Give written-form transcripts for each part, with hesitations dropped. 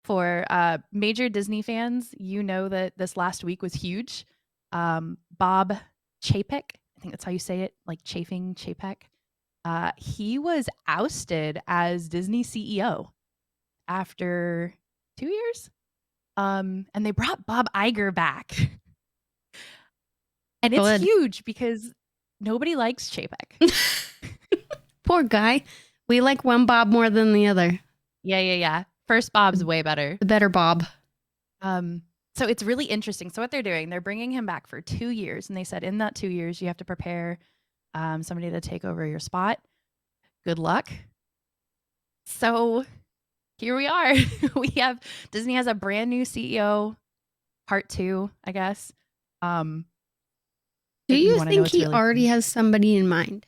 For major Disney fans, you know that this last week was huge. Bob Chapek, I think that's how you say it, like chafing Chapek. He was ousted as Disney CEO after 2 years. And they brought Bob Iger back. And it's Good. huge because nobody likes Chapek. Poor guy. We like one Bob more than the other. Yeah. First Bob's way better. The better Bob. So it's really interesting. So what they're doing, they're bringing him back for 2 years. And they said in that 2 years, you have to prepare somebody to take over your spot. Good luck. So here we are. Disney has a brand new CEO, part 2, I guess. Do you wanna know think what's he really already funny? has somebody in mind?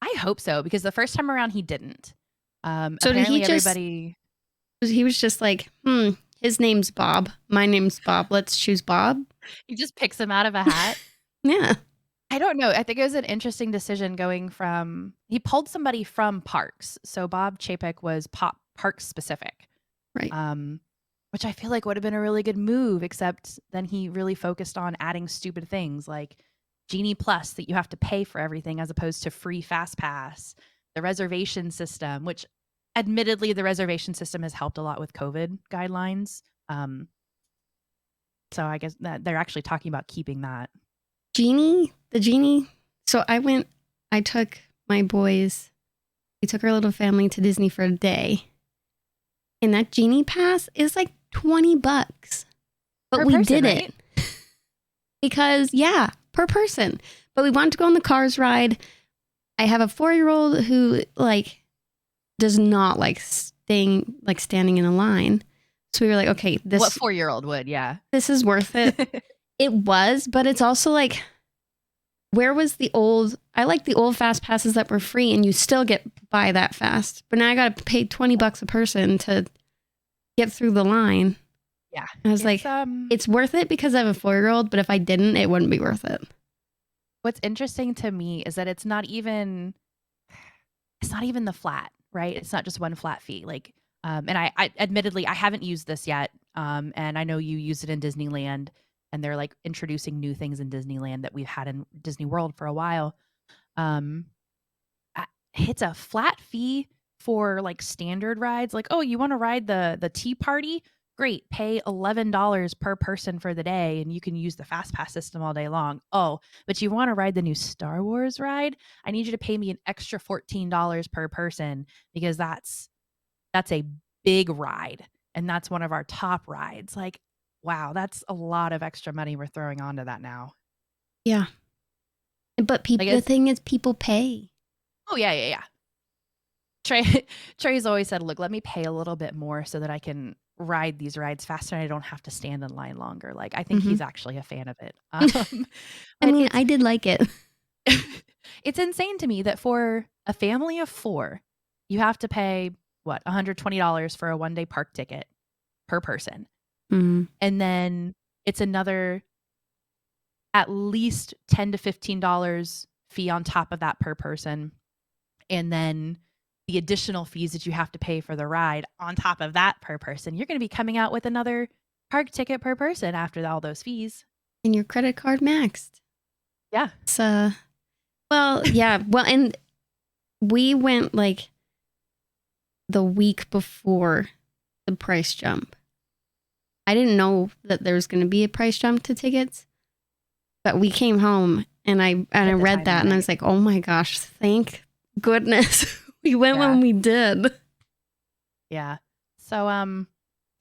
I hope so, because the first time around he didn't. So did he Apparently everybody was just like, his name's Bob. My name's Bob. Let's choose Bob. he just picks him out of a hat. Yeah. I don't know. I think it was an interesting decision going from he pulled somebody from parks. So Bob Chapek was park specific. Right. Which I feel like would have been a really good move, except then he really focused on adding stupid things like Genie Plus that you have to pay for everything as opposed to free Fast Pass, the reservation system, which admittedly the reservation system has helped a lot with COVID guidelines. So I guess that they're actually talking about keeping that. The Genie. So I took my boys, we took our little family to Disney for a day. And that Genie Pass is like $20. But Per we person, did right? it. Because, yeah, per person. But we wanted to go on the Cars ride. I have a 4-year-old who, does not like standing in a line. So we were like, okay, What 4-year-old would, yeah. this is worth it. It was, but it's also like, where was I like the old fast passes that were free and you still get by that fast. But now I got to pay $20 a person to get through the line. Yeah. I was like, it's worth it because I have a 4-year-old, but if I didn't, it wouldn't be worth it. What's interesting to me is that it's not even the flat, right? It's not just one flat fee. Like, and I admittedly I haven't used this yet. And I know you use it in Disneyland, and they're like introducing new things in Disneyland that we've had in Disney World for a while. It's a flat fee for like standard rides. Like, oh, you want to ride the Tea Party? Great, pay $11 per person for the day, and you can use the Fast Pass system all day long. Oh, but you want to ride the new Star Wars ride? I need you to pay me an extra $14 per person because that's a big ride, and that's one of our top rides. Like, wow, that's a lot of extra money we're throwing onto that now. Yeah. But the thing is, people pay. Oh, yeah. Trey's always said, look, let me pay a little bit more so that I can ride these rides faster and I don't have to stand in line longer. Like, I think he's actually a fan of it. I mean, I did like it. It's insane to me that for a family of 4, you have to pay, what, $120 for a one-day park ticket per person. Mm. And then it's another at least $10 to $15 fee on top of that per person. And then the additional fees that you have to pay for the ride on top of that per person. You're going to be coming out with another park ticket per person after all those fees. And your credit card maxed. Yeah. Well, yeah. Well, and we went like the week before the price jump. I didn't know that there was going to be a price jump to tickets, but we came home and I read that and I was like, oh my gosh, thank goodness we went when we did. Yeah. So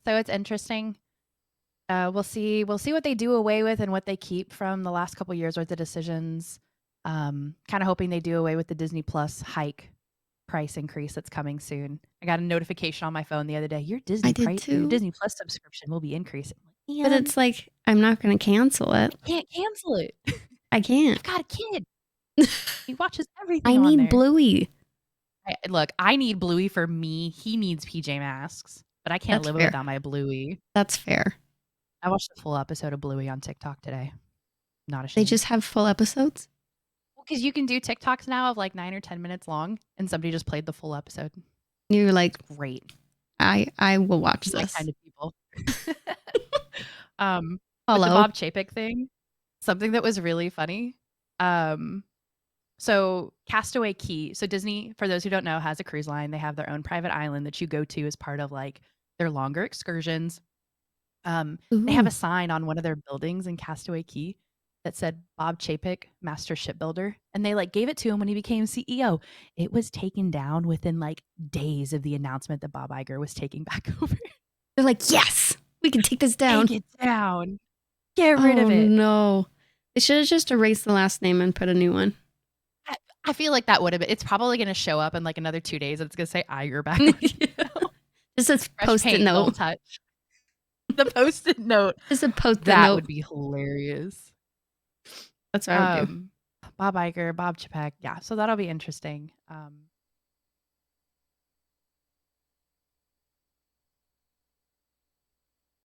it's interesting. We'll see what they do away with and what they keep from the last couple years worth of decisions. Kind of hoping they do away with the Disney Plus hike price increase that's coming soon. I got a notification on my phone the other day. Your Disney Plus subscription will be increasing. But it's like, I'm not going to cancel it. I can't cancel it. I can't. I've got a kid. He watches everything. I need Bluey. Look, I need Bluey for me. He needs PJ Masks, but I can't live without my Bluey. That's fair. I watched the full episode of Bluey on TikTok today. Not ashamed. They just have full episodes? Well, because you can do TikToks now of like 9 or 10 minutes long, and somebody just played the full episode. You're like, great. I will watch My this. kind of people. With the Hello. Bob Chapek thing, something that was really funny. Um, so Castaway Key. So Disney, for those who don't know, has a cruise line. They have their own private island that you go to as part of like their longer excursions. They have a Ooh. sign on one of their buildings in Castaway Key that said Bob Chapek, Master Shipbuilder, and they like gave it to him when he became CEO. It was taken down within like days of the announcement that Bob Iger was taking back over. They're like, yes, we can take this down. Take it down. Get rid Oh of it. no. They should have just erased the last name and put a new one. I feel like that would have been. It's probably going to show up in like another 2 days. And it's going to say Iger back on the email. Just a Fresh post-it paint, dull note. touch. The post-it note. Just a post-it That note. would be hilarious. That's what I would do. Bob Iger, Bob Chapek. Yeah, so that'll be interesting.